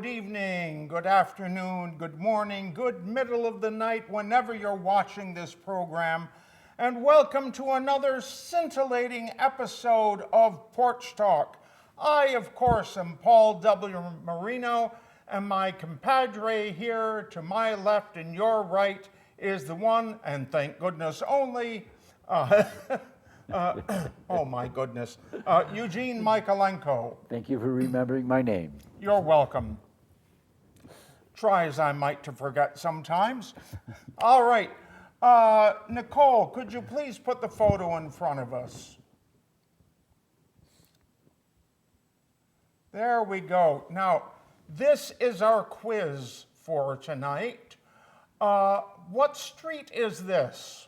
good evening, good afternoon, good morning, good middle of the night, whenever you're watching this program. And welcome to another scintillating episode of Porch Talk. I, of course, am Paul W. Marino, and my compadre here to my left and your right is the one, and thank goodness only, oh my goodness, Eugene Michaelenko. Thank you for remembering my name. You're welcome. Try as I might to forget sometimes. All right. Nicole, could you please put the photo in front of us? There we go. Now, this is our quiz for tonight. What street is this?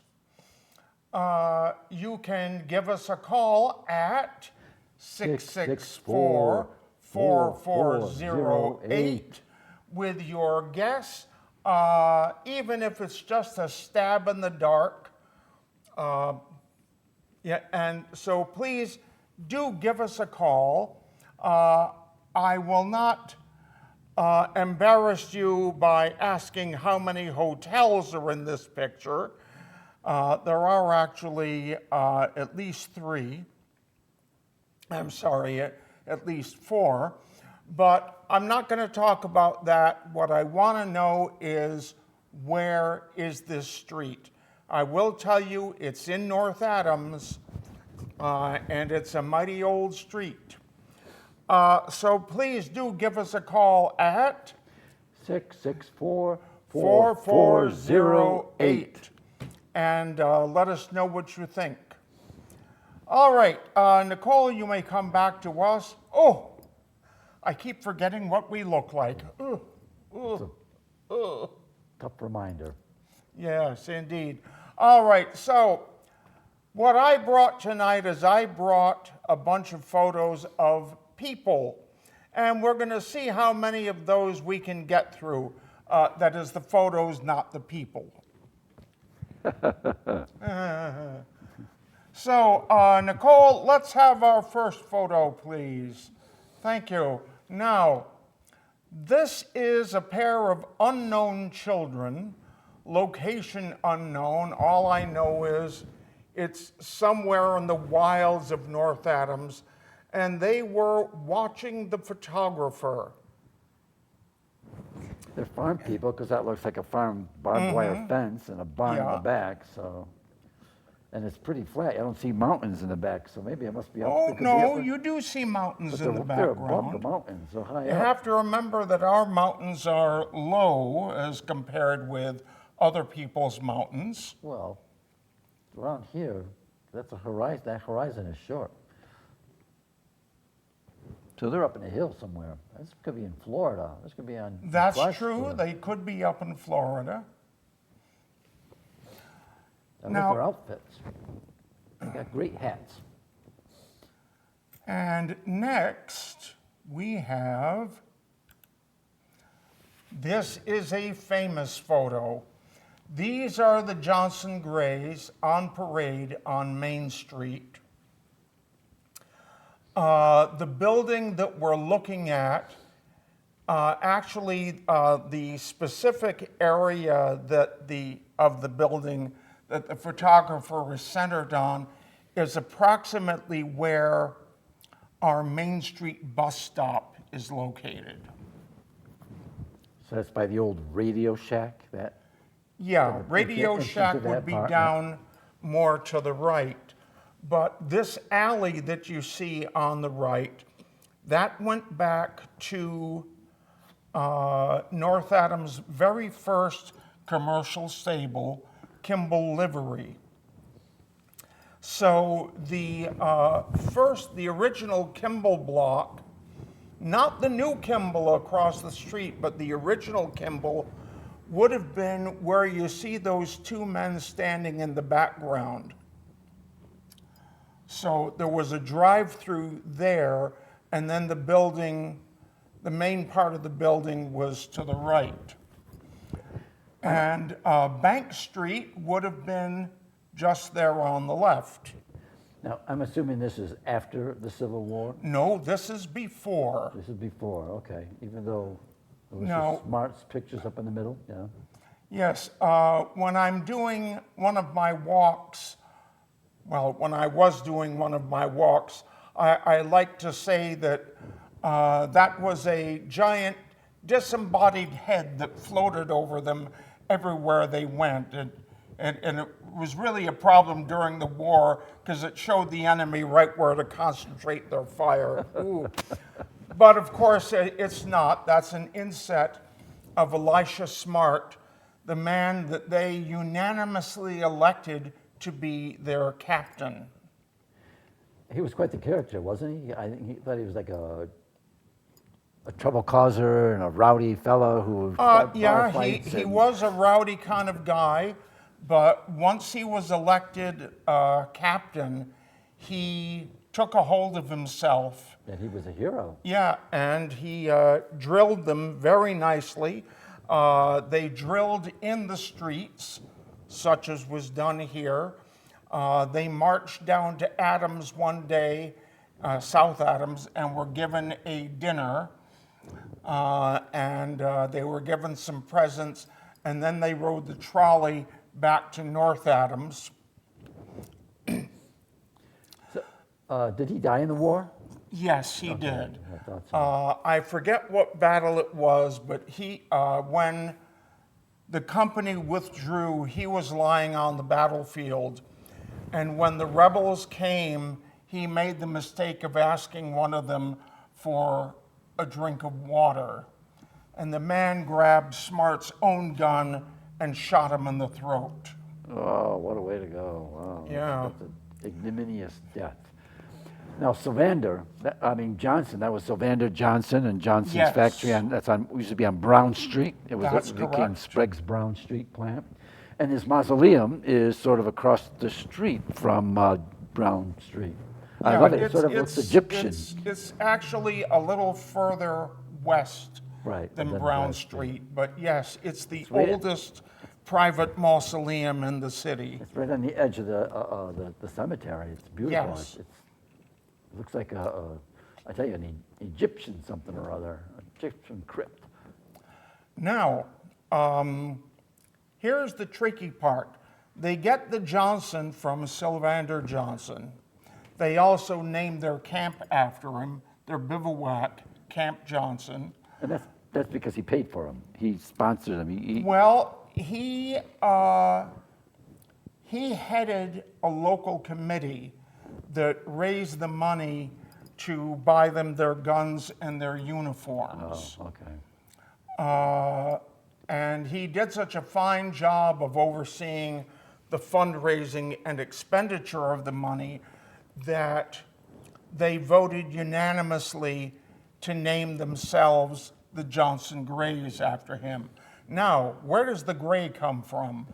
You can give us a call at 664-4408 with your guess, even if it's just a stab in the dark. And so please do give us a call. I will not embarrass you by asking how many hotels are in this picture. There are actually at least three. I'm sorry, at least four. But I'm not going to talk about that. What I want to know is, where is this street? I will tell you it's in North Adams, and it's a mighty old street. So please do give us a call at 664-4408. And let us know what you think. All right, Nicole, you may come back to us. Oh, I keep forgetting what we look like. Tough reminder. Yes, indeed. All right, so what I brought tonight is I brought a bunch of photos of people, and we're going to see how many of those we can get through. That is the photos, not the people. So, Nicole, let's have our first photo, please. Thank you. Now, this is a pair of unknown children, location unknown. All I know is it's somewhere in the wilds of North Adams, and they were watching the photographer. They're farm people, because that looks like a farm barbed wire fence and a barn in the back. So, and it's pretty flat. I don't see mountains in the back, so maybe it must be up. Oh no, you do see mountains in the background. They're above the mountains, so high up. You have to remember that our mountains are low as compared with other people's mountains. Well, around here, that's a horizon. That horizon is short. So they're up in a hill somewhere. This could be in Florida. This could be on. That's true. They could be up in Florida. I like their outfits. They got great hats. And next we have. This is a famous photo. These are the Johnson Grays on parade on Main Street. The building that we're looking at, actually the specific area of the building that the photographer is centered on is approximately where our Main Street bus stop is located. So that's by the old Radio Shack? Yeah, Radio Shack would be down more to the right. But this alley that you see on the right, that went back to North Adams' very first commercial stable, Kimball Livery. So the original Kimball block, not the new Kimball across the street, but the original Kimball would have been where you see those two men standing in the background. So there was a drive-through there, and then the building, the main part of the building was to the right. And Bank Street would have been just there on the left. Now, I'm assuming this is after the Civil War? No, this is before. This is before, okay. Even though It was No. just Smart's pictures up in the middle, yeah. Yes, when I'm doing one of my walks, well, when I was doing one of my walks, I like to say that that was a giant disembodied head that floated over them everywhere they went. And it was really a problem during the war because it showed the enemy right where to concentrate their fire. Ooh. But of course, it's not. That's an inset of Elisha Smart, the man that they unanimously elected to be their captain. He was quite the character, wasn't he? I think he thought he was like a trouble causer and a rowdy fellow who fought bar Yeah, fights he and- was a rowdy kind of guy, but once he was elected captain, he took a hold of himself. and he was a hero. Yeah, and he drilled them very nicely. They drilled in the streets, such as was done here. They marched down to Adams one day, South Adams, and were given a dinner. And they were given some presents, and then they rode the trolley back to North Adams. Did he die in the war? Yes, he did. I thought so. I forget what battle it was, but when the company withdrew, he was lying on the battlefield. And when the rebels came, he made the mistake of asking one of them for a drink of water. And the man grabbed Smart's own gun and shot him in the throat. Oh, what a way to go. Wow. Yeah. That's an ignominious death. Now, Johnson, that was Sylvander Johnson and Johnson's Yes. factory. Used to be on Brown Street. That's It became correct. Sprague's Brown Street plant. And his mausoleum is sort of across the street from Brown Street. I Yeah, love it. It sort of looks Egyptian. It's actually a little further west Right, than than Brown Brown Street. But yes, it's the right. oldest private mausoleum in the city. It's right on the edge of the cemetery. It's beautiful. Yes. It looks like I tell you, an Egyptian something or other, Egyptian crypt. Now, here's the tricky part. They get the Johnson from Sylvander Johnson. They also named their camp after him, their bivouac, Camp Johnson. And that's because he paid for them. He sponsored them. Well, he headed a local committee that raised the money to buy them their guns and their uniforms. Oh, okay. And he did such a fine job of overseeing the fundraising and expenditure of the money that they voted unanimously to name themselves the Johnson Grays after him. Now, where does the gray come from?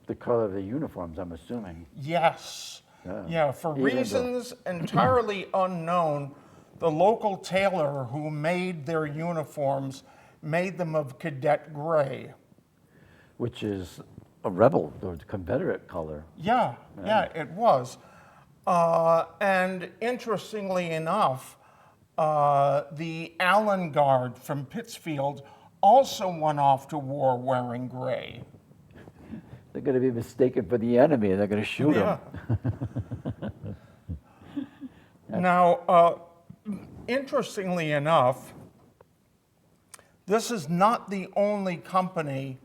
The color of the uniforms, I'm assuming. Yes. Yeah, for Even though- reasons entirely unknown, the local tailor who made their uniforms made them of cadet gray. Which is a rebel, or Confederate color. Yeah, it was. And interestingly enough, the Allen Guard from Pittsfield also went off to war wearing gray. They're going to be mistaken for the enemy, and they're going to shoot Yeah. them. Now, interestingly enough, this is not the only company.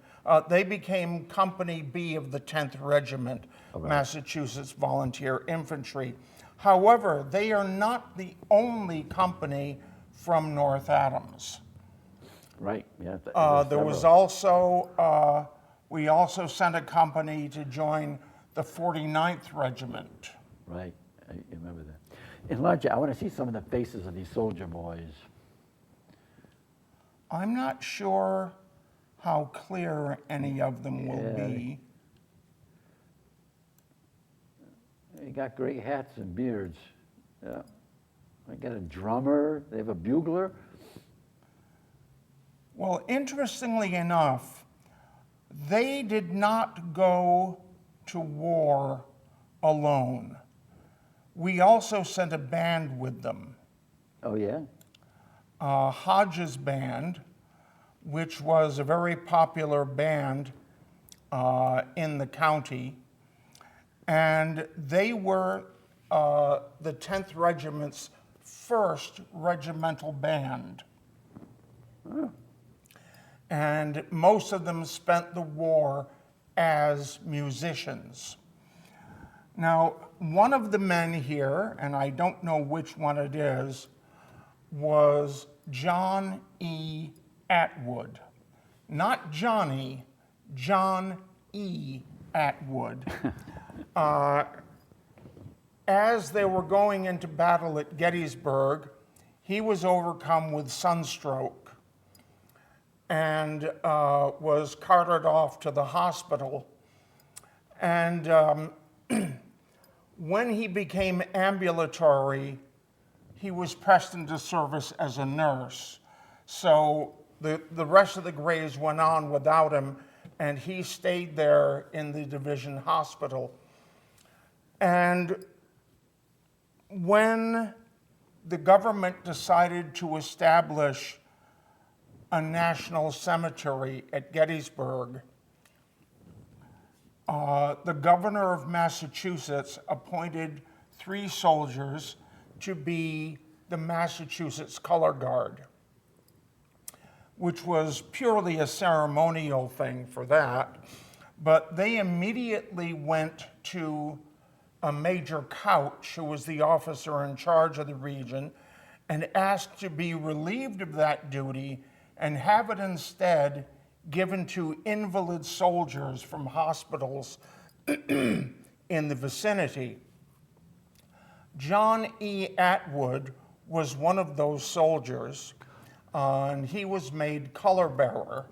They became Company B of the 10th Regiment, Massachusetts Volunteer Infantry. However, they are not the only company from North Adams. Right, yeah. There was also, we also sent a company to join the 49th Regiment. Right, I remember that. Enlarge it. I want to see some of the faces of these soldier boys. I'm not sure how clear any of them will Yeah. be. They got great hats and beards. Yeah. They got a drummer. They have a bugler. Well, interestingly enough, they did not go to war alone. We also sent a band with them. Oh, yeah? Hodges Band, which was a very popular band in the county. And they were the 10th Regiment's first regimental band. Oh. And most of them spent the war as musicians. Now, one of the men here, and I don't know which one it is, was John E. Atwood. Not Johnny, John E. Atwood. As they were going into battle at Gettysburg, he was overcome with sunstroke and was carted off to the hospital. And when he became ambulatory, he was pressed into service as a nurse. So the rest of the Grays went on without him, and he stayed there in the division hospital. And when the government decided to establish a national cemetery at Gettysburg, the governor of Massachusetts appointed 3 soldiers to be the Massachusetts Color Guard, which was purely a ceremonial thing for that. But they immediately went to Major Couch, who was the officer in charge of the region, and asked to be relieved of that duty and have it instead given to invalid soldiers from hospitals in the vicinity. John E. Atwood was one of those soldiers, and he was made color bearer.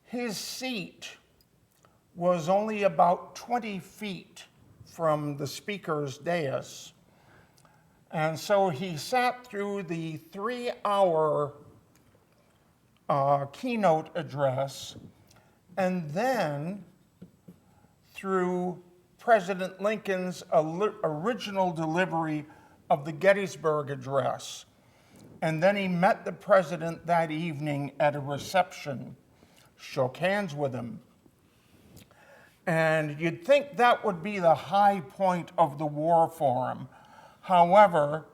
His seat was only about 20 feet from the speaker's dais. And so he sat through the 3-hour keynote address, and then through President Lincoln's original delivery of the Gettysburg Address. And then he met the president that evening at a reception, shook hands with him. And you'd think that would be the high point of the war for him. However,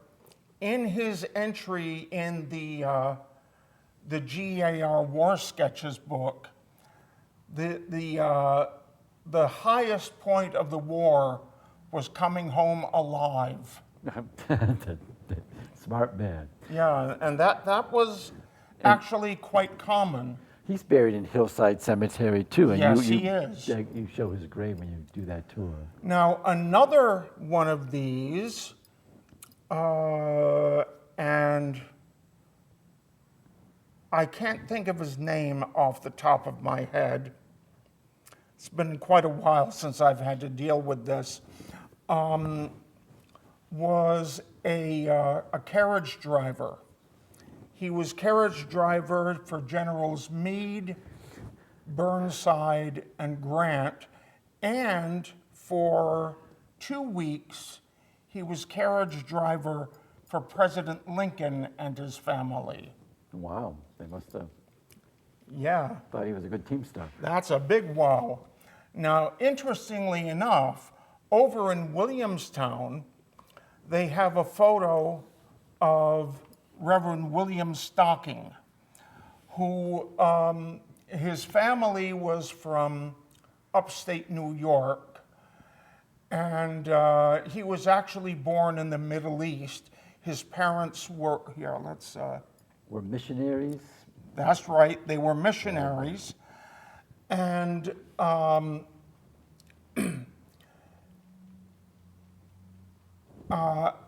in his entry in the GAR War Sketches book, the highest point of the war was coming home alive. Smart man. Yeah, and that was actually quite common. He's buried in Hillside Cemetery too. And Yes, he is. You show his grave when you do that tour. Now, another one of these, and I can't think of his name off the top of my head. It's been quite a while since I've had to deal with this. Was a carriage driver. He was carriage driver for Generals Meade, Burnside, and Grant, and for 2 weeks, he was carriage driver for President Lincoln and his family. Wow, they must have thought he was a good teamster. That's a big wow. Now, interestingly enough, over in Williamstown, they have a photo of Reverend William Stocking, who his family was from upstate New York, and he was actually born in the Middle East. His parents were, Were missionaries? That's right, they were missionaries. And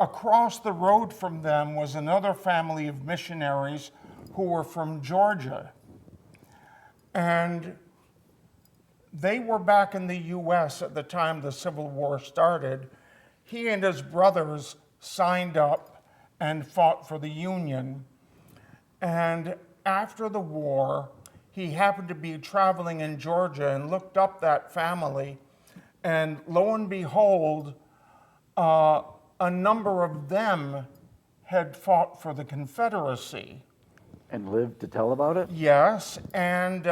across the road from them was another family of missionaries who were from Georgia. And they were back in the US at the time the Civil War started. He and his brothers signed up and fought for the Union. And after the war, he happened to be traveling in Georgia and looked up that family. And lo and behold, a number of them had fought for the Confederacy. And lived to tell about it? Yes, and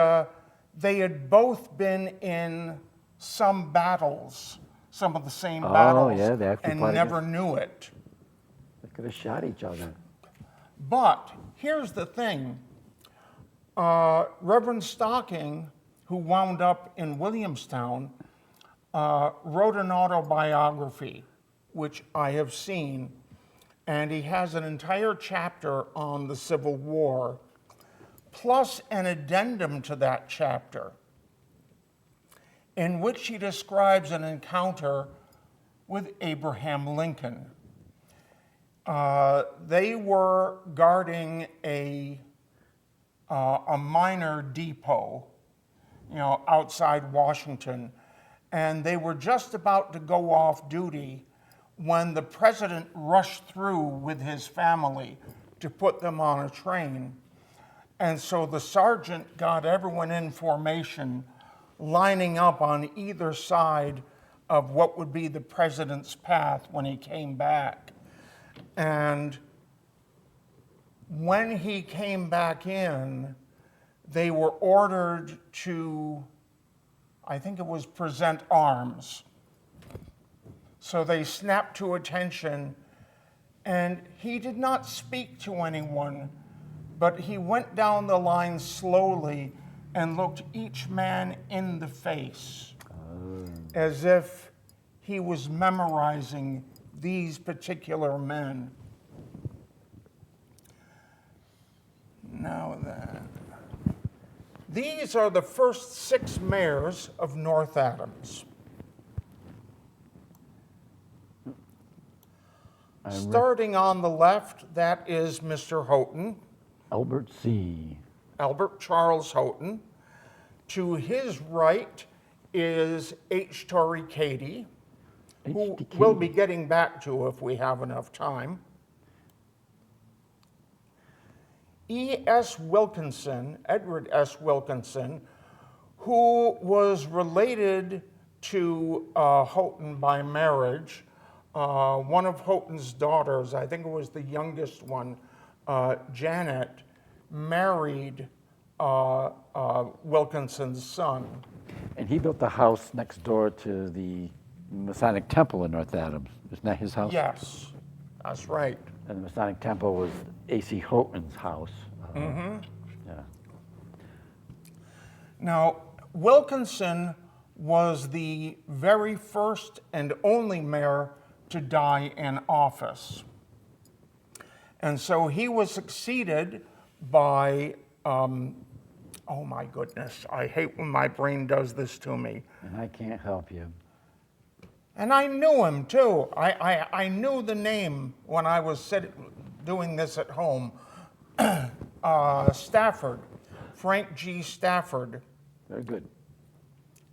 they had both been in some battles, some of the same battles, yeah, they actually and fought never against- knew it. They could have shot each other. But here's the thing. Reverend Stocking, who wound up in Williamstown, wrote an autobiography, which I have seen, and he has an entire chapter on the Civil War, plus an addendum to that chapter, in which he describes an encounter with Abraham Lincoln. They were guarding a minor depot, outside Washington, and they were just about to go off duty when the president rushed through with his family to put them on a train. And so the sergeant got everyone in formation, lining up on either side of what would be the president's path when he came back. And when he came back in, they were ordered to, I think it was present arms. So they snapped to attention, and he did not speak to anyone, but he went down the line slowly and looked each man in the face, as if he was memorizing these particular men. Now then, these are the first 6 mayors of North Adams. Starting on the left, that is Mr. Houghton, Albert C. Albert Charles Houghton. To his right is H. Torrey Cady, who H.T. we'll Cady. be getting back to if we have enough time. E.S. Wilkinson, Edward S. Wilkinson, who was related to Houghton by marriage. One of Houghton's daughters, I think it was the youngest one, Janet, married Wilkinson's son. And he built the house next door to the Masonic Temple in North Adams. Isn't that his house? Yes, that's right. And the Masonic Temple was A.C. Houghton's house. Yeah. Now, Wilkinson was the very first and only mayor to die in office. And so he was succeeded by, oh my goodness, I hate when my brain does this to me. And I can't help you. And I knew him too. I knew the name when I was doing this at home. Stafford, Frank G. Stafford. Very good.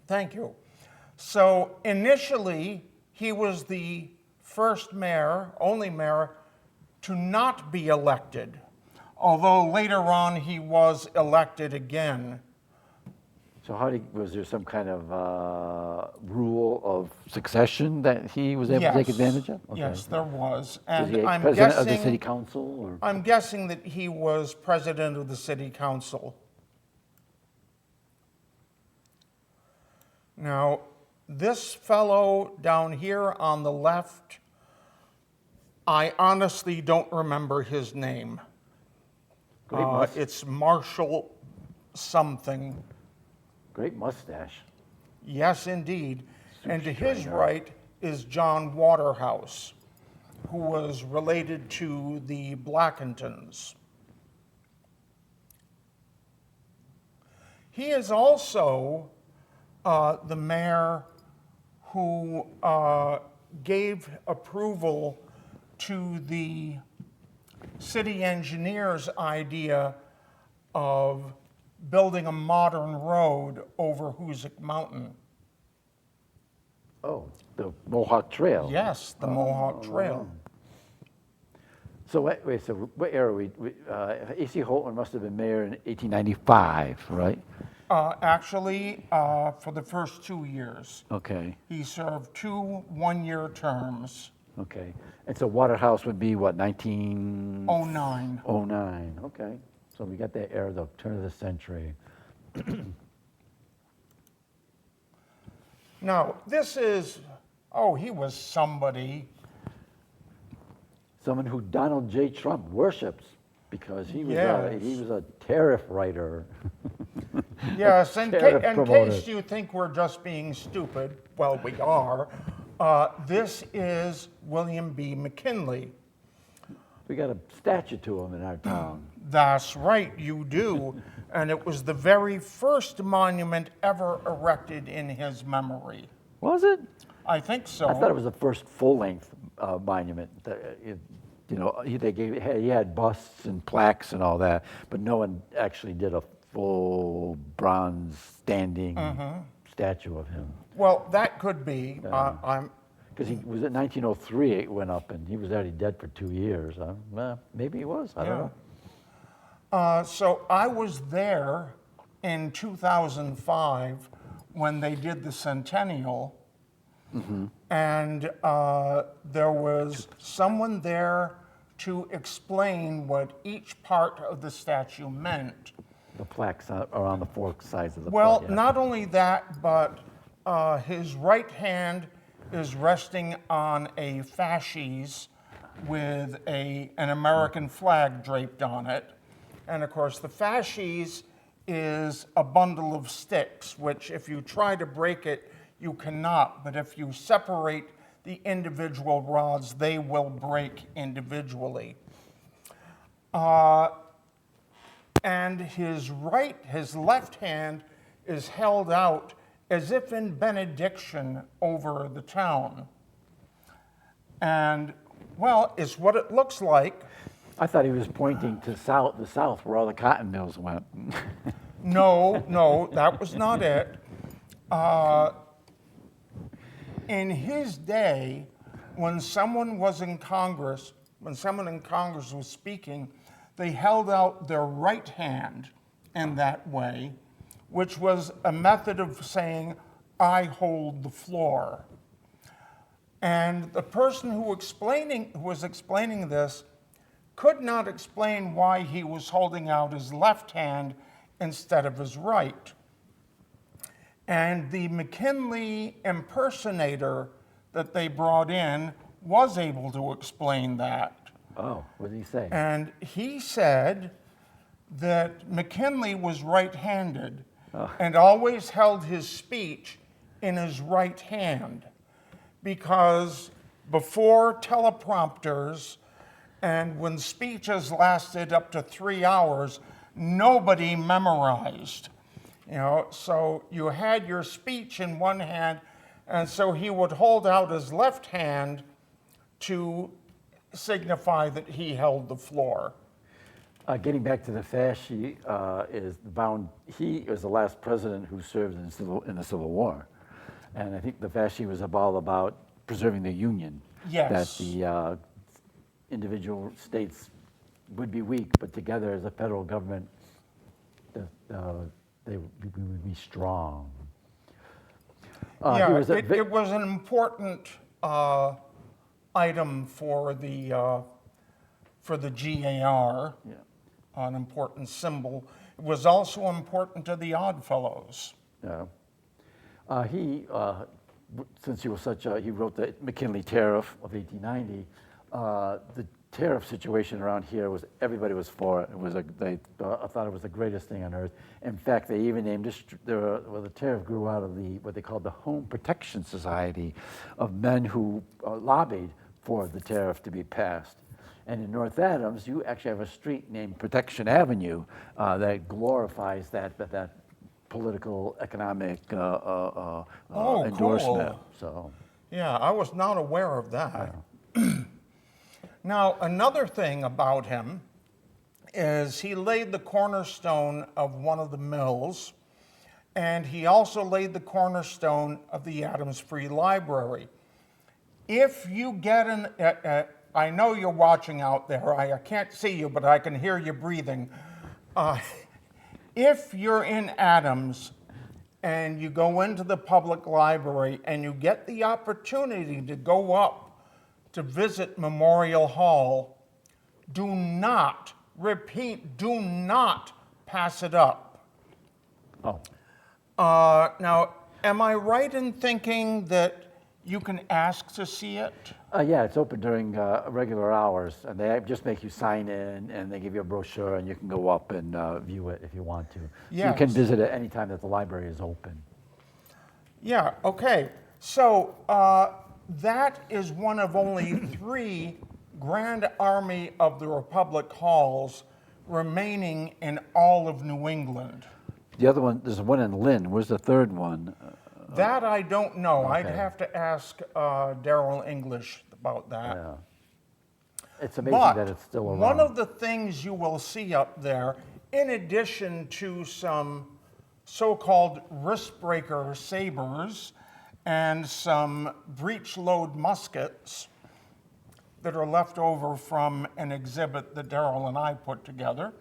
Thank you. So initially, he was the first mayor, only mayor, to not be elected, although later on he was elected again. So was there some kind of rule of succession that he was able to take advantage of? Okay. Yes, there was. Was he And I'm president of the guessing, city council? Or? I'm guessing that he was president of the city council. Now, this fellow down here on the left, I honestly don't remember his name. It's Marshall something. Great mustache. Yes, indeed. And to his Stringer. right is John Waterhouse, who was related to the Blackentons. He is also the mayor who gave approval to the city engineer's idea of building a modern road over Hoosick Mountain. Oh, the Mohawk Trail. Yes, the Mohawk Trail. So wait, so what era are we? A.C. Houghton must have been mayor in 1895, right? Actually, for the first 2 years. Okay, He served 2 one-year terms. okay. And so Waterhouse would be what, 1909? 09. Okay. So we got that era, the turn of the century. Now, this is, oh, he was somebody. Someone who Donald J. Trump worships because he was Yes. a tariff writer. Yes, Tariff in promoter. case you think we're just being stupid, well, we are. This is William B. McKinley. We got a statue to him in our town. That's right, you do. And it was the very first monument ever erected in his memory. Was it? I think so. I thought it was the first full-length monument. He had busts and plaques and all that, but no one actually did a full bronze standing statue of him. Well, that could be. Because he was in 1903, it went up, and he was already dead for 2 years. Well, maybe he was. I don't know. So I was there in 2005 when they did the centennial, and there was someone there to explain what each part of the statue meant. The plaques are on the four sides of the Well, plaque. Yeah. not only that, but his right hand is resting on a fasces with an American flag draped on it. And of course, the fasces is a bundle of sticks, which if you try to break it, you cannot. But if you separate the individual rods, they will break individually. And his left hand is held out as if in benediction over the town. And, well, it's what it looks like. I thought he was pointing to the south where all the cotton mills went. No, that was not it. In his day, when someone in Congress was speaking, they held out their right hand in that way, which was a method of saying, I hold the floor. And the person who was explaining this could not explain why he was holding out his left hand instead of his right. And the McKinley impersonator that they brought in was able to explain that. Oh, what did he say? And he said that McKinley was right-handed and always held his speech in his right hand because before teleprompters and when speeches lasted up to 3 hours, nobody memorized. So you had your speech in one hand, and so he would hold out his left hand to signify that he held the floor. Getting back to the fasci, he was the last president who served in the Civil War. And I think the fasci was all about preserving the Union. Yes. That the individual states would be weak, but together as a federal government, we would be strong. It was an important item for the GAR, an important symbol. It was also important to the Oddfellows. Yeah. Since he wrote the McKinley Tariff of 1890. The tariff situation around here everybody was for it. They thought it was the greatest thing on earth. In fact, they even named the tariff grew out of what they called the Home Protection Society of men who lobbied for the tariff to be passed. And in North Adams, you actually have a street named Protection Avenue that glorifies that political, economic endorsement. Cool. So, yeah, I was not aware of that. Now, another thing about him is he laid the cornerstone of one of the mills, and he also laid the cornerstone of the Adams Free Library. If you get I know you're watching out there. I can't see you, but I can hear you breathing. If you're in Adams and you go into the public library and you get the opportunity to go up to visit Memorial Hall, do not repeat, do not pass it up. Oh, Now, am I right in thinking that you can ask to see it? yeah, it's open during regular hours, and they just make you sign in, and they give you a brochure, and you can go up and view it if you want to. So you can Yes. visit it any time that the library is open. Yeah, okay. So that is one of only 3 Grand Army of the Republic halls remaining in all of New England. The other one, there's one in Lynn. Where's the third one? That I don't know. I'd Okay. have to ask Daryl English about that. Yeah. It's amazing But that it's still around. one of the things you will see up there, in addition to some so-called wristbreaker sabers and some breech load muskets that are left over from an exhibit that Daryl and I put together,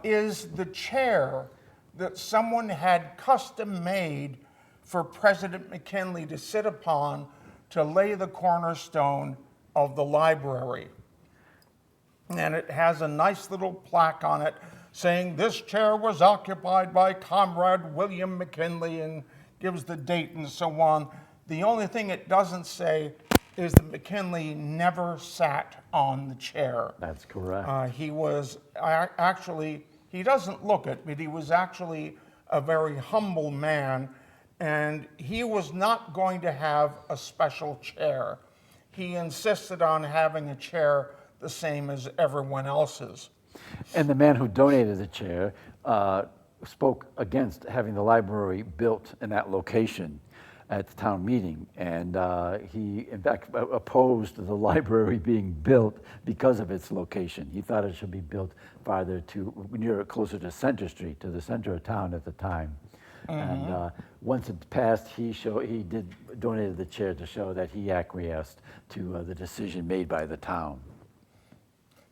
is the chair that someone had custom made for President McKinley to sit upon to lay the cornerstone of the library. And it has a nice little plaque on it saying this chair was occupied by Comrade William McKinley, and gives the date and so on. The only thing it doesn't say is that McKinley never sat on the chair. That's correct. He was actually, he doesn't look it, but he was actually a very humble man, and he was not going to have a special chair. He insisted on having a chair the same as everyone else's. And the man who donated the chair spoke against having the library built in that location at the town meeting. And he, in fact, opposed the library being built because of its location. He thought it should be built farther closer to Center Street, to the center of town at the time. Mm-hmm. And once it passed, he donated the chair to show that he acquiesced to the decision made by the town.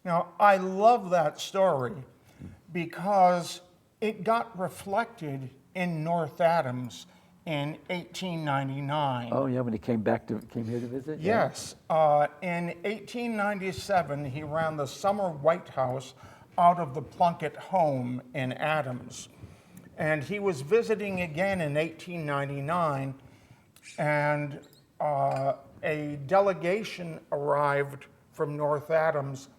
Now, I love that story because it got reflected in North Adams in 1899. Oh, yeah, when he came here to visit? Yes. In 1897, he ran the Summer White House out of the Plunkett home in Adams. And he was visiting again in 1899, and a delegation arrived from North Adams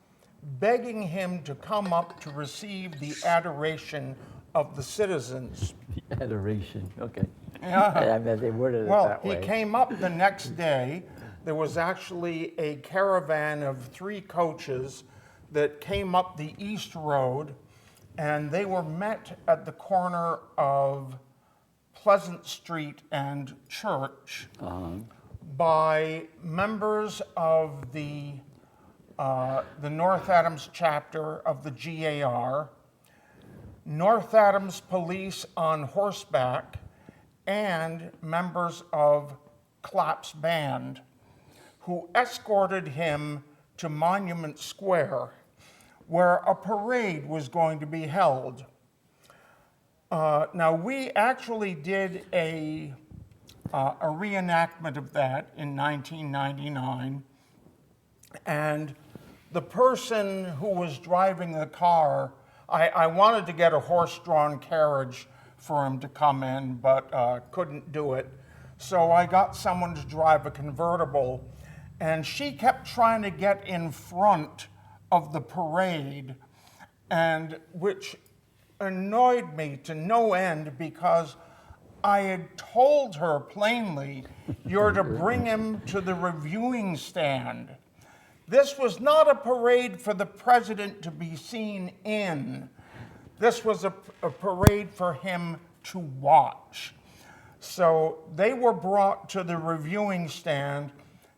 begging him to come up to receive the adoration of the citizens. The adoration, okay. Yeah. I mean, they worded it Well, that he way. came up the next day. There was actually a caravan of 3 coaches that came up the East Road, and they were met at the corner of Pleasant Street and Church by members of the North Adams chapter of the GAR, North Adams police on horseback, and members of Clapp's band, who escorted him to Monument Square, where a parade was going to be held. Now, we actually did a reenactment of that in 1999, and the person who was driving the car, I wanted to get a horse-drawn carriage for him to come in, but couldn't do it. So I got someone to drive a convertible, and she kept trying to get in front of the parade, and which annoyed me to no end because I had told her plainly, you're to bring him to the reviewing stand. This was not a parade for the president to be seen in. This was a parade for him to watch. So they were brought to the reviewing stand,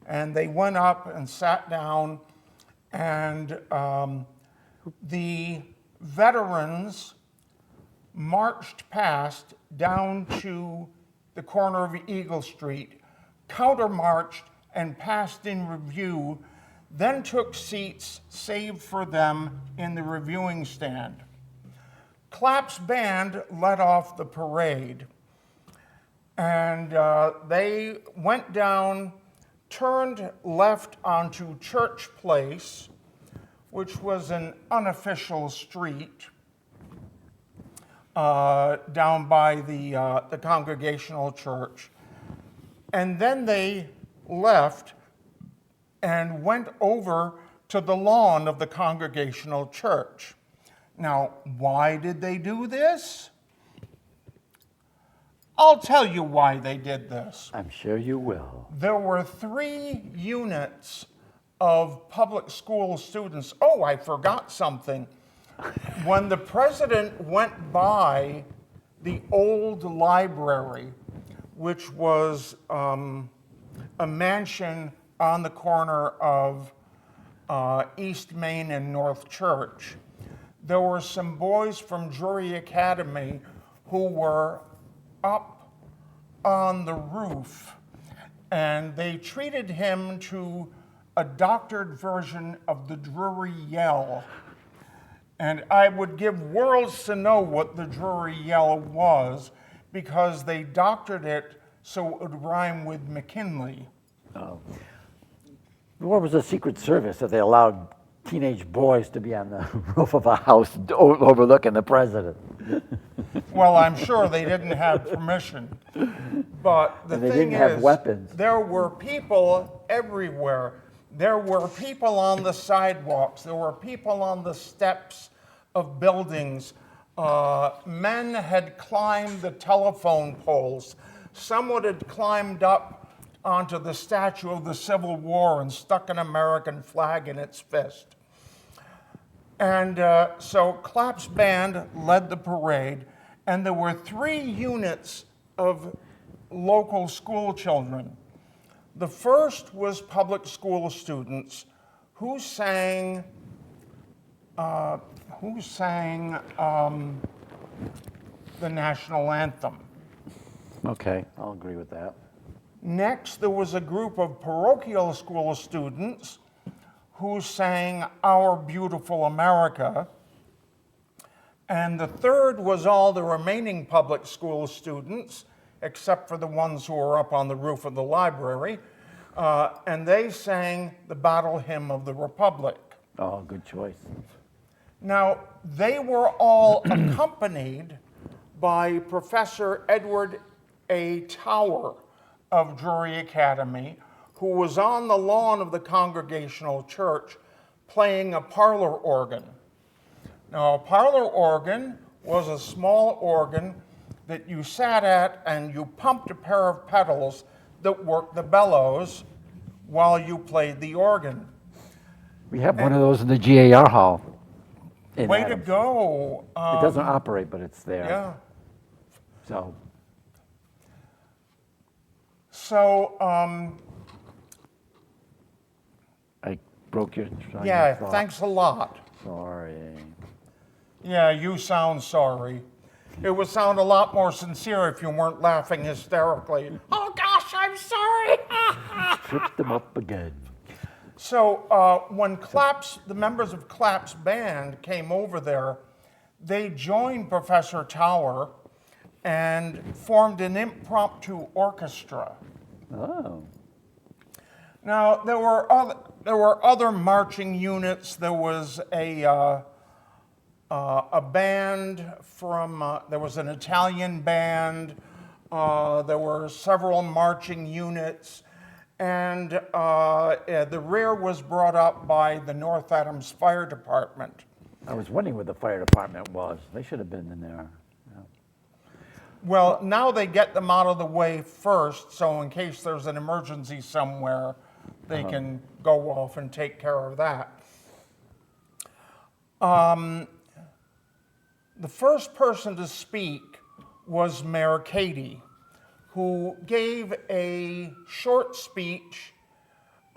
and they went up and sat down, and the veterans marched past down to the corner of Eagle Street, countermarched and passed in review, then took seats saved for them in the reviewing stand. Clapp's band led off the parade, and they went down, turned left onto Church Place, which was an unofficial street down by the Congregational Church. And then they left and went over to the lawn of the Congregational Church. Now, why did they do this? I'll tell you why they did this. I'm sure you will. There were 3 units of public school students. Oh, I forgot something. When the president went by the old library, which was a mansion on the corner of East Main and North Church, there were some boys from Drury Academy who were up on the roof, and they treated him to a doctored version of the Drury Yell. And I would give worlds to know what the Drury Yell was, because they doctored it so it would rhyme with McKinley. Oh. What was the Secret Service that they allowed teenage boys to be on the roof of a house overlooking the president? Well, I'm sure they didn't have permission. But the And they thing didn't have is, weapons. there were people everywhere. There were people on the sidewalks. There were people on the steps of buildings. Men had climbed the telephone poles. Someone had climbed up onto the statue of the Civil War and stuck an American flag in its fist. And so Clapp's band led the parade, and there were 3 units of local school children. The first was public school students who sang the national anthem. Okay, I'll agree with that. Next, there was a group of parochial school students who sang Our Beautiful America. And the third was all the remaining public school students, except for the ones who were up on the roof of the library, and they sang the Battle Hymn of the Republic. Oh, good choice. Now, they were all accompanied by Professor Edward A. Tower of Drury Academy, who was on the lawn of the Congregational Church playing a parlor organ. Now, a parlor organ was a small organ that you sat at and you pumped a pair of pedals that worked the bellows while you played the organ. We have one of those in the GAR hall. in Way to Adams. go. It doesn't operate, but it's there. Yeah. So, So, I broke your train yeah, of thought. thanks a lot. Sorry. Yeah, you sound sorry. It would sound a lot more sincere if you weren't laughing hysterically. Oh gosh, I'm sorry. Tripped them up again. So when the members of Clapp's band came over there, they joined Professor Tower and formed an impromptu orchestra. Oh. Now there were other marching units. There was a band from there was an Italian band. There were several marching units. And the rear was brought up by the North Adams Fire Department. I was wondering where the fire department was. They should have been in there. Yeah. Well, now they get them out of the way first, so in case there's an emergency somewhere, they can go off and take care of that. The first person to speak was Mayor Cady, who gave a short speech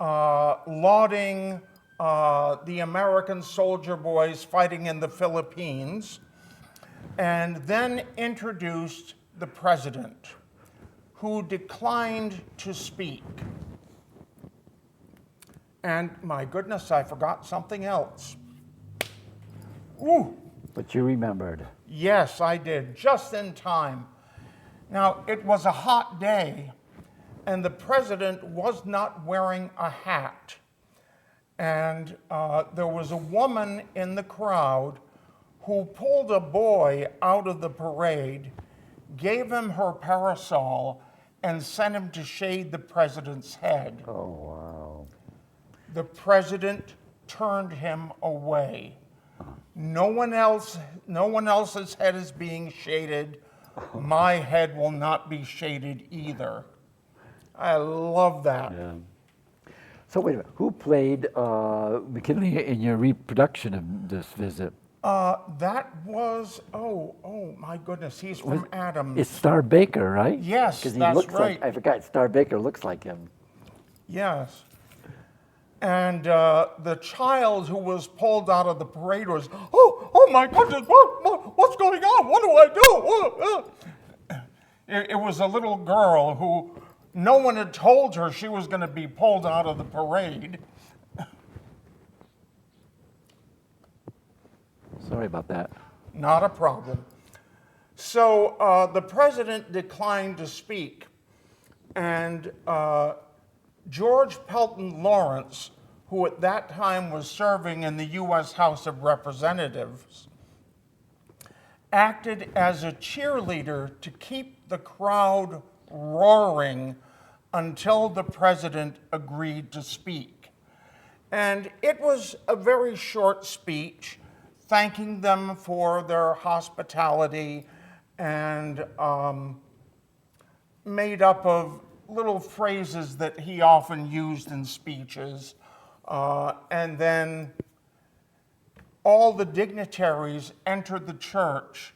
lauding the American soldier boys fighting in the Philippines, and then introduced the president, who declined to speak. And my goodness, I forgot something else. Ooh, But you remembered. yes, I did, just in time. Now, it was a hot day, and the president was not wearing a hat. and there was a woman in the crowd who pulled a boy out of the parade, gave him her parasol, and sent him to shade the president's head. Oh, wow. The president turned him away. No one else's head is being shaded. My head will not be shaded either. I love that. Yeah. So wait a minute, who played McKinley in your reproduction of this visit? That was, oh my goodness, he's from Adams. It's Star Baker, right? Yes, 'Cause he that's looks right. Like, I forgot, Star Baker looks like him. Yes. And the child who was pulled out of the parade was, oh my goodness, what's going on? What do I do? It was a little girl who no one had told her she was going to be pulled out of the parade. Sorry about that. Not a problem. So the president declined to speak, and George Pelton Lawrence, who at that time was serving in the U.S. House of Representatives, acted as a cheerleader to keep the crowd roaring until the president agreed to speak. And it was a very short speech, thanking them for their hospitality and made up of little phrases that he often used in speeches. And then all the dignitaries entered the church,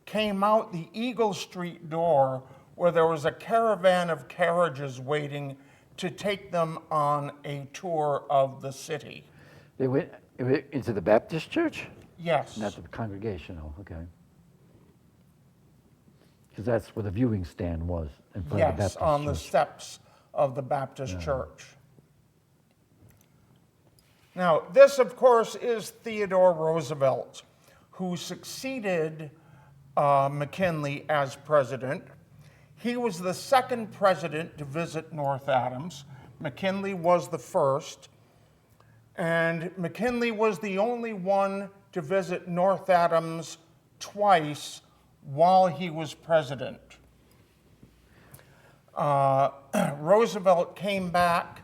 came out the Eagle Street door where there was a caravan of carriages waiting to take them on a tour of the city. They went into the Baptist church? Yes. Not the Congregational, okay. Because that's where the viewing stand was, in front of the Yes, Baptist on the church. steps of the Baptist church. Now, this, of course, is Theodore Roosevelt, who succeeded McKinley as president. He was the second president to visit North Adams. McKinley was the first. And McKinley was the only one to visit North Adams twice while he was president. Roosevelt came back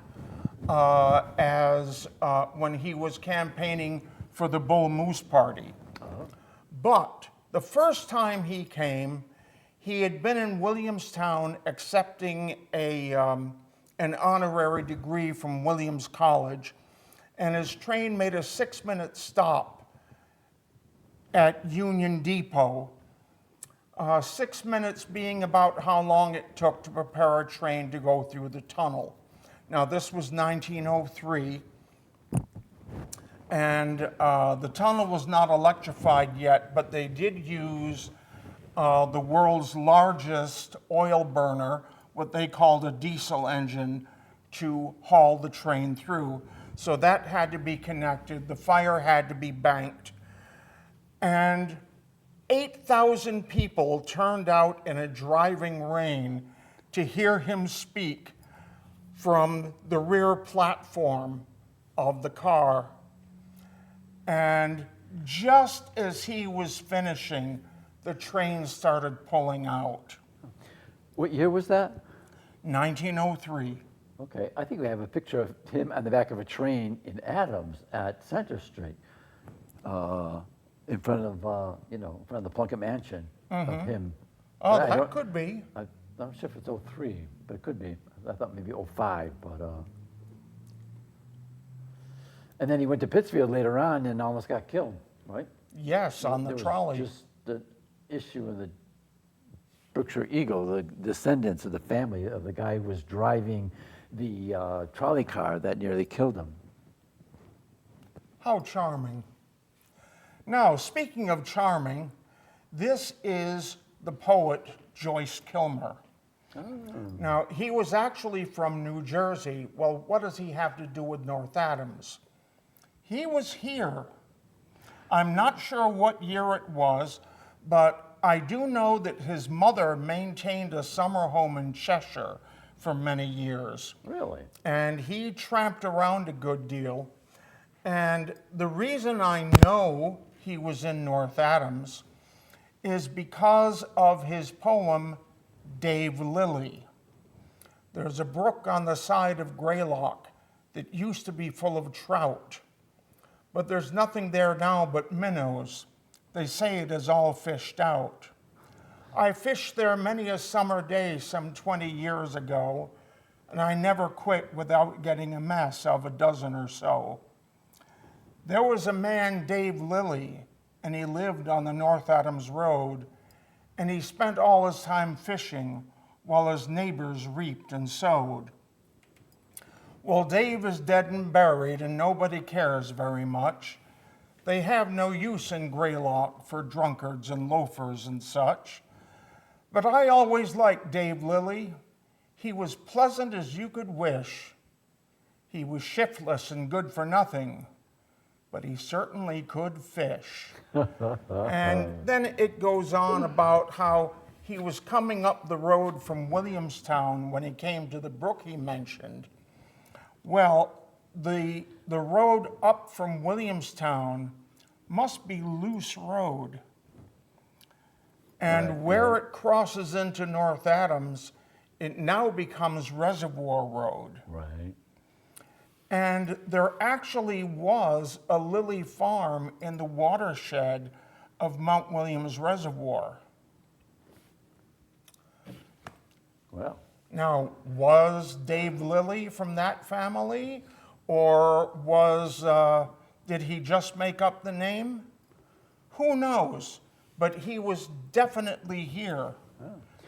when he was campaigning for the Bull Moose Party. But the first time he came, he had been in Williamstown accepting an honorary degree from Williams College, and his train made a 6-minute stop at Union Depot, 6 minutes being about how long it took to prepare a train to go through the tunnel. Now, this was 1903, and the tunnel was not electrified yet, but they did use the world's largest oil burner, what they called a diesel engine, to haul the train through. So that had to be connected. The fire had to be banked. And 8,000 people turned out in a driving rain to hear him speak from the rear platform of the car. And just as he was finishing, the train started pulling out. What year was that? 1903. Okay, I think we have a picture of him on the back of a train in Adams at Center Street, in front of, in front of the Plunkett Mansion of him. Oh, But that could be. I'm not sure if it's 03, but it could be. I thought maybe 05, but. And then he went to Pittsfield later on and almost got killed, right? Yes, on the There was trolley. just the issue of the Berkshire Eagle, the descendants of the family of the guy who was driving the trolley car that nearly killed him. How charming. Now, speaking of charming, this is the poet Joyce Kilmer. Oh. Now, he was actually from New Jersey. Well, what does he have to do with North Adams? He was here. I'm not sure what year it was, but I do know that his mother maintained a summer home in Cheshire for many years. Really? And he tramped around a good deal. And the reason I know he was in North Adams is because of his poem, Dave Lilly. There's a brook on the side of Greylock that used to be full of trout, but there's nothing there now but minnows. They say it is all fished out. I fished there many a summer day some 20 years ago, and I never quit without getting a mess of a dozen or so. There was a man, Dave Lilly, and he lived on the North Adams Road, and he spent all his time fishing while his neighbors reaped and sowed. Well, Dave is dead and buried, and nobody cares very much. They have no use in Greylock for drunkards and loafers and such. But I always liked Dave Lilly. He was pleasant as you could wish. He was shiftless and good for nothing, but he certainly could fish. And then it goes on about how he was coming up the road from Williamstown when he came to the brook he mentioned. Well, the road up from Williamstown must be Loose Road. And where it crosses into North Adams, it now becomes Reservoir Road. Right. And there actually was a Lilly farm in the watershed of Mount Williams Reservoir. Well, Now, was Dave Lilly from that family, or did he just make up the name? Who knows? But he was definitely here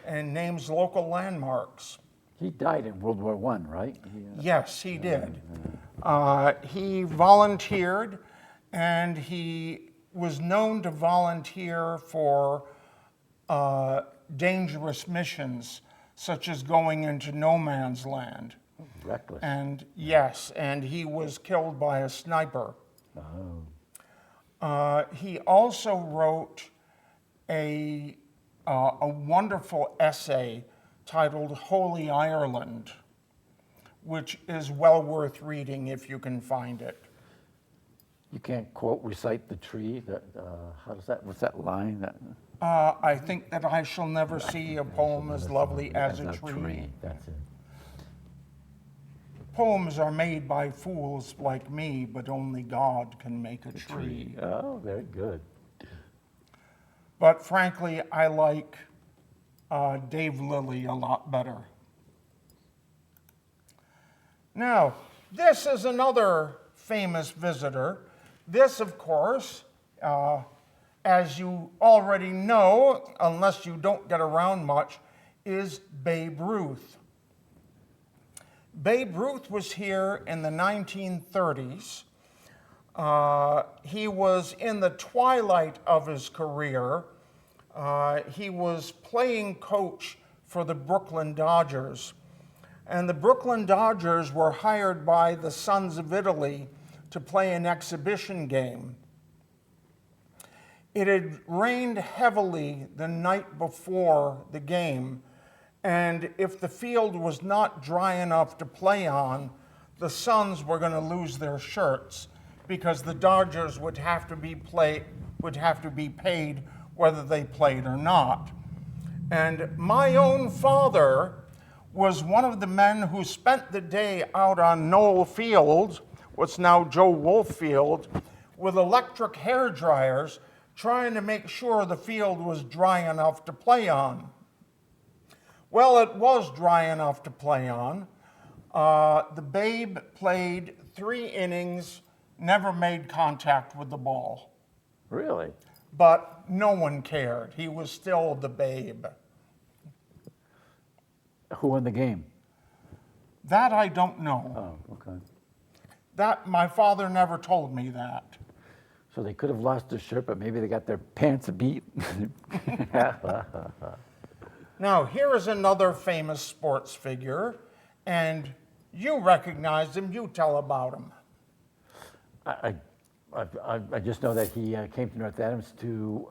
and names local landmarks. he died in World War I, right? Yes, he did. He volunteered, and he was known to volunteer for dangerous missions, such as going into no man's land. Reckless. And yes, and he was killed by a sniper. He also wrote a wonderful essay titled Holy Ireland, which is well worth reading if you can find it. You can't quote, recite the tree. How does that? What's that line? I think that I shall never see a poem as lovely as a tree. That's it. Poems are made by fools like me, but only God can make a tree. Oh, very good. But frankly, I like Dave Lilly a lot better. Now, this is another famous visitor. This, of course, as you already know, unless you don't get around much, is Babe Ruth. Babe Ruth was here in the 1930s. He was in the twilight of his career. He was playing coach for the Brooklyn Dodgers. And the Brooklyn Dodgers were hired by the Sons of Italy to play an exhibition game. It had rained heavily the night before the game, and if the field was not dry enough to play on, the Sons were going to lose their shirts because the Dodgers would have to be paid whether they played or not. And my own father was one of the men who spent the day out on Knoll Field, what's now Joe Wolf Field, with electric hair dryers, trying to make sure the field was dry enough to play on. Well, it was dry enough to play on. The Babe played 3 innings, never made contact with the ball. Really? But no one cared. He was still the Babe. Who won the game? That I don't know. Oh, okay. That my father never told me that. So they could have lost their shirt, but maybe they got their pants beat. Now, here is another famous sports figure, and you recognize him. You tell about him. I just know that he came to North Adams to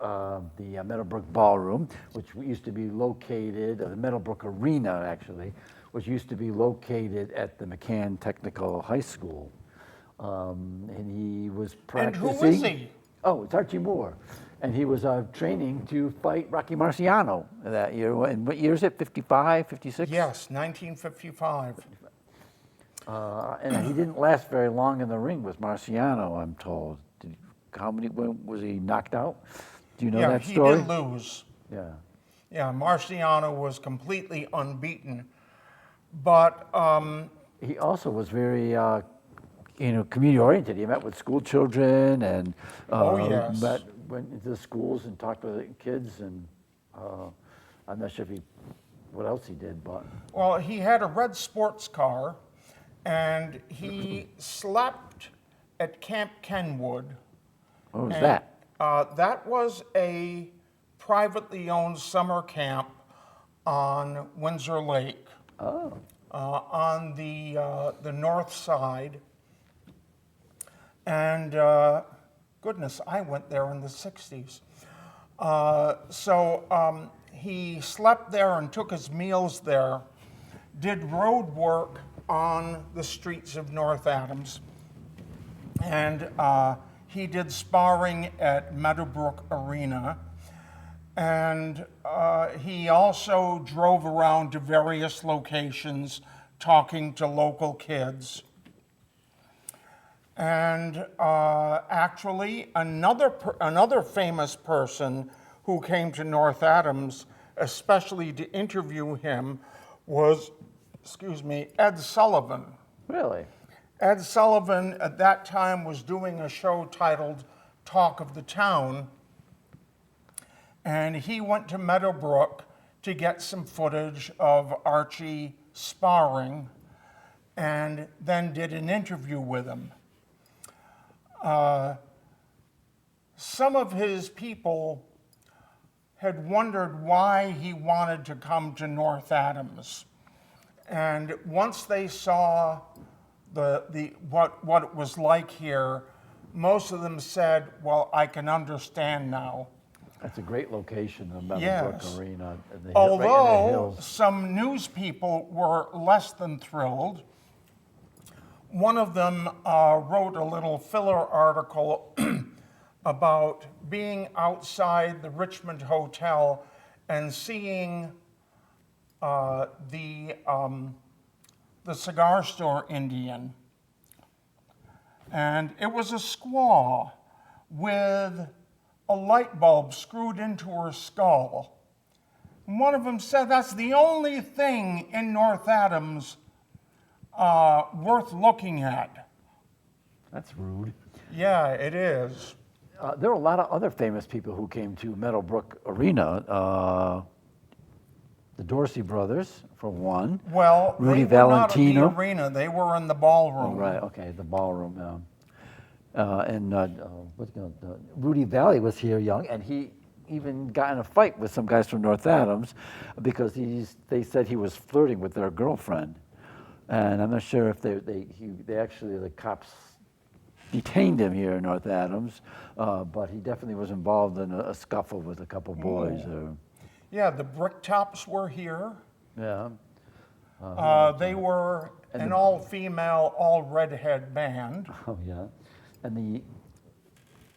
the Meadowbrook Ballroom, which used to be located, the Meadowbrook Arena actually, which used to be located at the McCann Technical High School. And he was And practicing. who is he? Oh, it's Archie Moore. And he was training to fight Rocky Marciano that year. And what year is it? 55, 56? Yes, 1955. And he didn't last very long in the ring with Marciano, I'm told. When was he knocked out? Do you know Yeah, that he story? did lose. Yeah. Yeah, Marciano was completely unbeaten. But He also was very, community oriented. He met with school children and Oh, yes. went into the schools and talked with the kids. And I'm not sure what else he did, but well, he had a red sports car, and he slept at Camp Kenwood. what was And, that? that was a privately owned summer camp on Windsor Lake, Oh, on the north side. And goodness, I went there in the 60s. So he slept there and took his meals there, did road work on the streets of North Adams, and he did sparring at Meadowbrook Arena. And he also drove around to various locations talking to local kids. And actually, another famous person who came to North Adams, especially to interview him, was, Ed Sullivan. really? Ed Sullivan at that time was doing a show titled Talk of the Town, and he went to Meadowbrook to get some footage of Archie sparring and then did an interview with him. Some of his people had wondered why he wanted to come to North Adams. And once they saw what it was like here, most of them said, well, I can understand now. That's a great location, the Meadowbrook Yes. Arena. Right in the Although hills. some news people were less than thrilled, one of them wrote a little filler article about being outside the Richmond Hotel and seeing the cigar store Indian. And it was a squaw with a light bulb screwed into her skull. And one of them said, that's the only thing in North Adams worth looking at. That's rude. Yeah, it is. There were a lot of other famous people who came to Meadowbrook Arena. The Dorsey brothers, for one. Well, Rudy they were not in the Valentino. arena, they were in the ballroom. Right, okay, the ballroom. Rudy Valley was here young, and he even got in a fight with some guys from North Adams because they said he was flirting with their girlfriend. And I'm not sure if the cops detained him here in North Adams, but he definitely was involved in a scuffle with a couple boys. Yeah, the Bricktops were here. Yeah. They were an all-female, all-redhead band. Oh yeah, and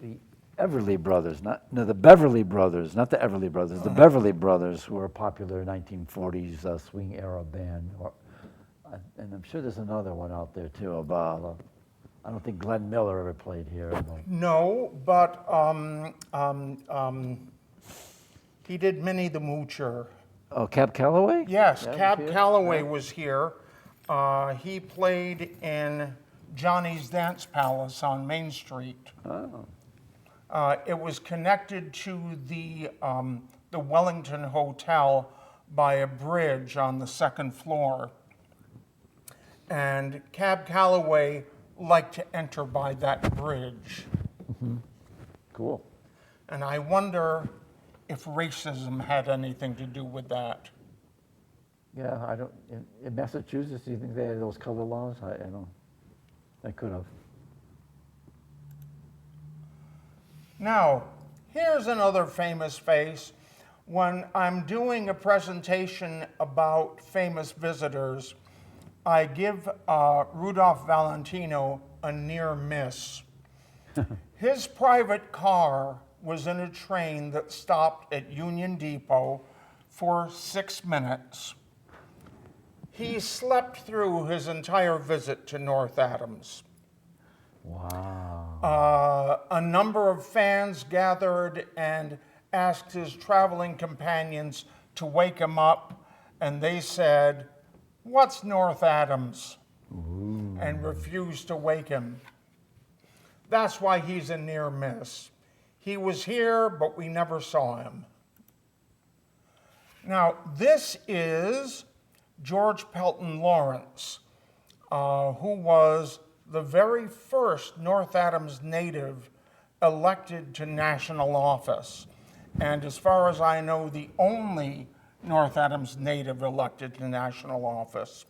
the Everly Brothers, the Beverly Brothers, not the Everly Brothers, the Beverly Brothers, who were a popular 1940s swing era band. And I'm sure there's another one out there too. About I don't think Glenn Miller ever played here. But. No, but he did Minnie the Moocher. Oh, Cab Calloway? Yes, Yeah, Cab was here? Calloway was here. He played in Johnny's Dance Palace on Main Street. Oh. It was connected to the Wellington Hotel by a bridge on the second floor. And Cab Calloway liked to enter by that bridge. Mm-hmm. Cool. And I wonder if racism had anything to do with that. Yeah, I don't. In Massachusetts, do you think they had those color laws? I don't. They could have. Now, here's another famous face. When I'm doing a presentation about famous visitors, I give Rudolph Valentino a near miss. His private car was in a train that stopped at Union Depot for 6 minutes. He slept through his entire visit to North Adams. Wow. A number of fans gathered and asked his traveling companions to wake him up, and they said, "What's North Adams?" and refused to wake him. That's why he's a near miss. He was here, but we never saw him. Now, this is George Pelton Lawrence, who was the very first North Adams native elected to national office. And as far as I know, the only North Adams native elected to national office.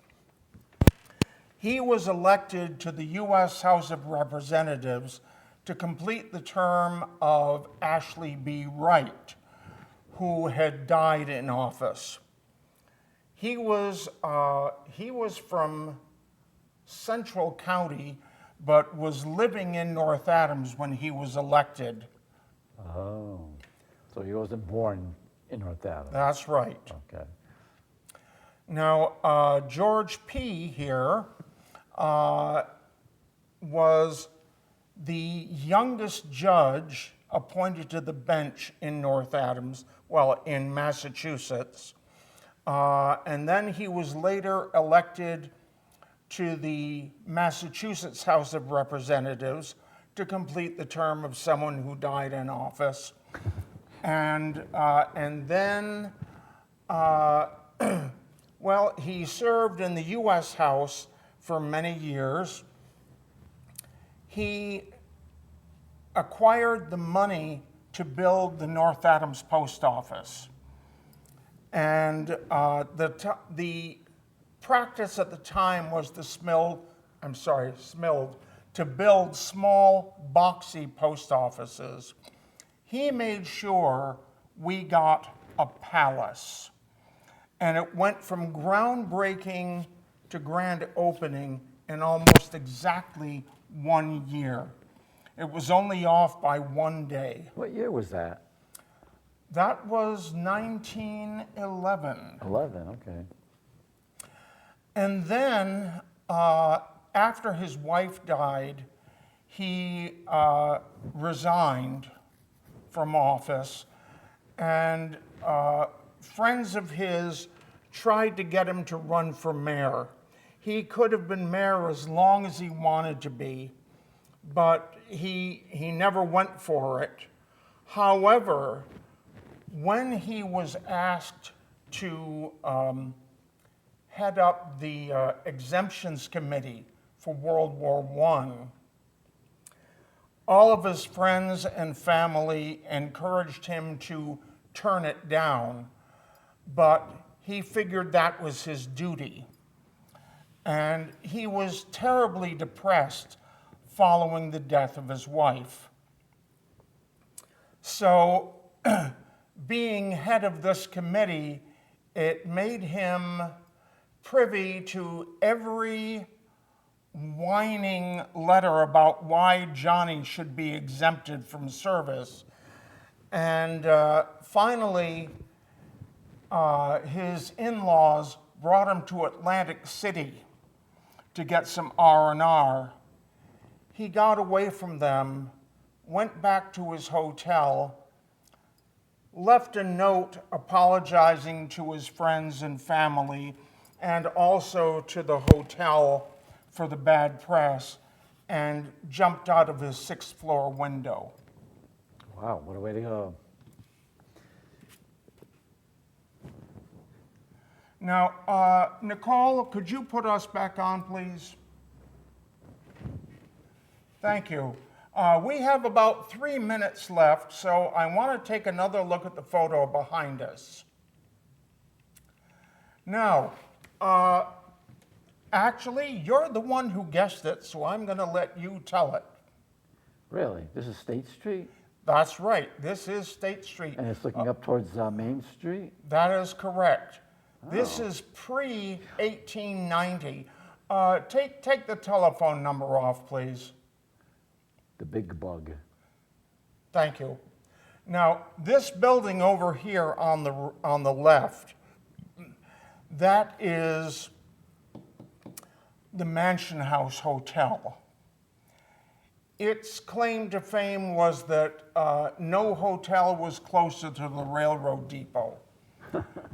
He was elected to the U.S. House of Representatives to complete the term of Ashley B. Wright, who had died in office. He was from Central County, but was living in North Adams when he was elected. Oh, so he wasn't born in North Adams. That's right. Okay. Now, George P. here was the youngest judge appointed to the bench in North Adams, well, in Massachusetts. And then he was later elected to the Massachusetts House of Representatives to complete the term of someone who died in office. And then, well, he served in the U.S. House for many years. He acquired the money to build the North Adams Post Office. And the practice at the time was to build small, boxy post offices. He made sure we got a palace. And it went from groundbreaking to grand opening in almost exactly 1 year. It was only off by 1 day. What year was that? That was 1911. 11, okay. And then, after his wife died, he resigned from office, and friends of his tried to get him to run for mayor. He could have been mayor as long as he wanted to be, but he never went for it. However, when he was asked to head up the exemptions committee for World War I, all of his friends and family encouraged him to turn it down, but he figured that was his duty. And he was terribly depressed following the death of his wife. So, being head of this committee, it made him privy to every whining letter about why Johnny should be exempted from service. And finally, his in-laws brought him to Atlantic City to get some R&R. He got away from them, went back to his hotel, left a note apologizing to his friends and family, and also to the hotel for the bad press, and jumped out of his 6th floor window. Wow, what a way to go. Now, Nicole, could you put us back on, please? Thank you. We have about 3 minutes left, so I want to take another look at the photo behind us. Now, actually, you're the one who guessed it, so I'm going to let you tell it. Really? This is State Street? That's right. This is State Street. And it's looking up towards Main Street? That is correct. This Oh. is pre-1890. Take the telephone number off, please. The big bug. Thank you. Now, this building over here on the left, that is the Mansion House Hotel. Its claim to fame was that no hotel was closer to the railroad depot.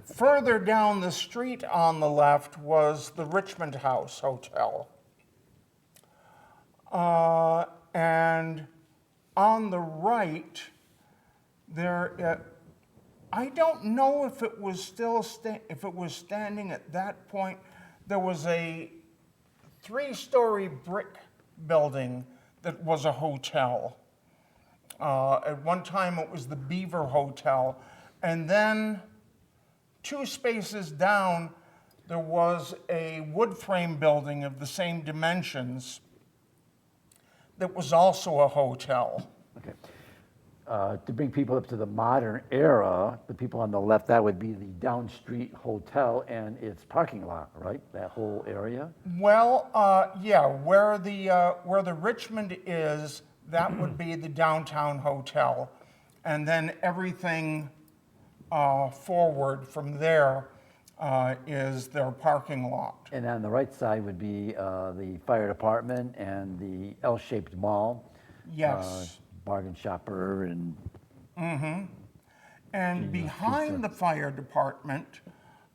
Further down the street on the left was the Richmond House Hotel. And on the right, I don't know if it was still standing at that point. There was a 3-story brick building that was a hotel. At one time, it was the Beaver Hotel, and then 2 spaces down, there was a wood frame building of the same dimensions that was also a hotel. Okay. To bring people up to the modern era, the people on the left, that would be the Down Street Hotel and its parking lot, right? That whole area? Well, yeah, where the Richmond is, that would be the downtown hotel. And then everything forward from there is their parking lot. And on the right side would be the fire department and the L-shaped mall. Yes. Bargain shopper and... And behind the fire department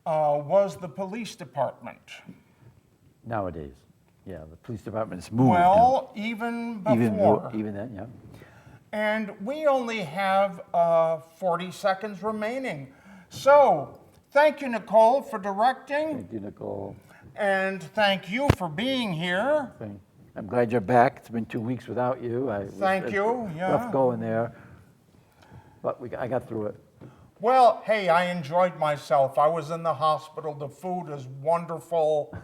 was the police department. Nowadays, yeah, the police department has moved. Well, even before. Even then, yeah. And we only have 40 seconds remaining. So, thank you, Nicole, for directing. Thank you, Nicole. And thank you for being here. I'm glad you're back. It's been 2 weeks without you. Thank you, yeah. Rough going there, but I got through it. Well, hey, I enjoyed myself. I was in the hospital. The food is wonderful.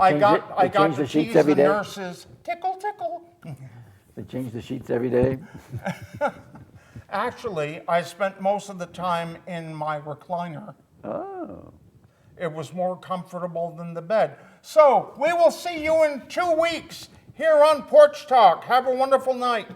I got to tease the nurses. Tickle, tickle. They change the sheets every day. Actually, I spent most of the time in my recliner. Oh. It was more comfortable than the bed. So, we will see you in 2 weeks here on Porch Talk. Have a wonderful night.